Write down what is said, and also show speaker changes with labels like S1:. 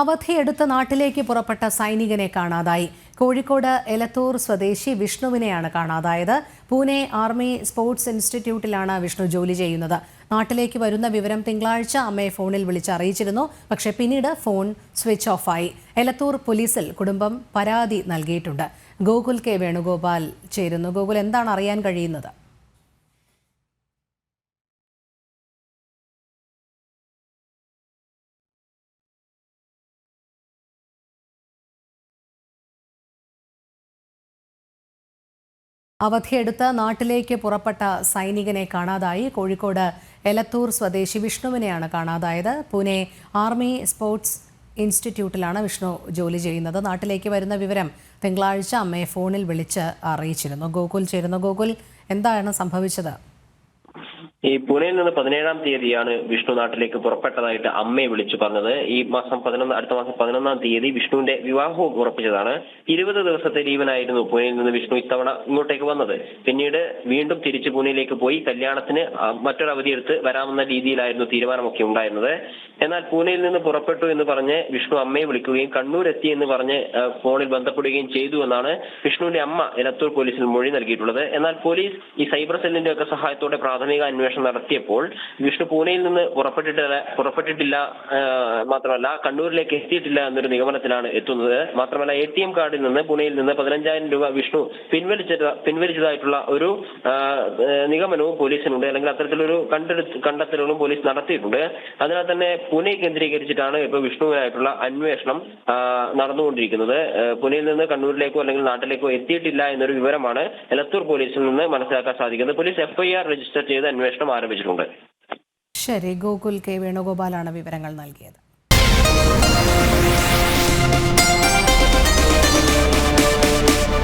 S1: അവധിയെടുത്ത് നാട്ടിലേക്ക് പുറപ്പെട്ട സൈനികനെ കാണാതായി. കോഴിക്കോട് എലത്തൂർ സ്വദേശി വിഷ്ണുവിനെയാണ് കാണാതായത്. പൂനെ ആർമി സ്പോർട്സ് ഇൻസ്റ്റിറ്റ്യൂട്ടിലാണ് വിഷ്ണു ജോലി ചെയ്യുന്നത്. നാട്ടിലേക്ക് വരുന്ന വിവരം തിങ്കളാഴ്ച അമ്മയെ ഫോണിൽ വിളിച്ച് അറിയിച്ചിരുന്നു. പക്ഷേ പിന്നീട് ഫോൺ സ്വിച്ച് ഓഫായി. എലത്തൂർ പോലീസിൽ കുടുംബം പരാതി നൽകിയിട്ടുണ്ട്. ഗോകുൽ കെ വേണുഗോപാൽ ചേരുന്നു. ഗോകുൽ, എന്താണ് അറിയാൻ കഴിയുന്നത്? അവധിയെടുത്ത് നാട്ടിലേക്ക് പുറപ്പെട്ട സൈനികനെ കാണാതായി. കോഴിക്കോട് എലത്തൂർ സ്വദേശി വിഷ്ണുവിനെയാണ് കാണാതായത്. പൂനെ ആർമി സ്പോർട്സ് ഇൻസ്റ്റിറ്റ്യൂട്ടിലാണ് വിഷ്ണു ജോലി ചെയ്യുന്നത്. നാട്ടിലേക്ക് വരുന്ന വിവരം തിങ്കളാഴ്ച അമ്മയെ ഫോണിൽ വിളിച്ച് അറിയിച്ചിരുന്നു. ഗോകുൽ ചേരുന്നു. ഗോകുൽ, എന്താണ് സംഭവിച്ചത്?
S2: ഈ പൂനെയിൽ നിന്ന് 17-ാം തീയതിയാണ് വിഷ്ണു നാട്ടിലേക്ക് പുറപ്പെട്ടതായിട്ട് അമ്മയെ വിളിച്ചു പറഞ്ഞത്. അടുത്ത മാസം 11-ാം തീയതി വിഷ്ണുവിന്റെ വിവാഹവും ഉറപ്പിച്ചതാണ്. 20 ദിവസത്തെ ലീവിനായിരുന്നു പൂനെയിൽ നിന്ന് വിഷ്ണു ഇത്തവണ ഇങ്ങോട്ടേക്ക് വന്നത്. പിന്നീട് വീണ്ടും തിരിച്ച് പൂനെയിലേക്ക് പോയി കല്യാണത്തിന് മറ്റൊരു അവധിയെടുത്ത് വരാമെന്ന രീതിയിലായിരുന്നു തീരുമാനമൊക്കെ ഉണ്ടായിരുന്നത്. എന്നാൽ പൂനെയിൽ നിന്ന് പുറപ്പെട്ടു എന്ന് പറഞ്ഞ് വിഷ്ണു അമ്മയെ വിളിക്കുകയും കണ്ണൂർ എത്തി എന്ന് പറഞ്ഞ് ഫോണിൽ ബന്ധപ്പെടുകയും ചെയ്തു എന്നാണ് വിഷ്ണുവിന്റെ അമ്മ എലത്തൂർ പോലീസിൽ മൊഴി നൽകിയിട്ടുള്ളത്. എന്നാൽ പോലീസ് ഈ സൈബർ സെല്ലിന്റെ ഒക്കെ സഹായത്തോടെ പ്രാഥമിക അന്വേഷണം നടത്തിയപ്പോൾ വിഷ്ണു പൂനെയിൽ നിന്ന് പുറപ്പെട്ടിട്ടില്ല, മാത്രമല്ല കണ്ണൂരിലേക്ക് എത്തിയിട്ടില്ല എന്നൊരു നിഗമനത്തിലാണ് എത്തുന്നത്. മാത്രമല്ല ATM കാർഡിൽ നിന്ന് പൂനെയിൽ നിന്ന് 15,000 രൂപ വിഷ്ണു പിൻവലിച്ചതായിട്ടുള്ള ഒരു നിഗമനവും പോലീസിനുണ്ട്. അല്ലെങ്കിൽ അത്തരത്തിലൊരു കണ്ടെത്തലുകളും പോലീസ് നടത്തിയിട്ടുണ്ട്. അതിനാൽ തന്നെ പൂനെ കേന്ദ്രീകരിച്ചിട്ടാണ് ഇപ്പോൾ വിഷ്ണുവിനായിട്ടുള്ള അന്വേഷണം നടന്നുകൊണ്ടിരിക്കുന്നത്. പൂനെയിൽ നിന്ന് കണ്ണൂരിലേക്കോ അല്ലെങ്കിൽ നാട്ടിലേക്കോ എത്തിയിട്ടില്ല എന്നൊരു വിവരമാണ് എലത്തൂർ പോലീസിൽ നിന്ന് മനസ്സിലാക്കാൻ സാധിക്കുന്നത്. പോലീസ് FIR രജിസ്റ്റർ ചെയ്ത് അന്വേഷണം ആരംഭിച്ചിട്ടുണ്ട്.
S1: ശരി, ഗോകുൽ കെ വേണുഗോപാലാണ് വിവരങ്ങൾ നൽകിയത്.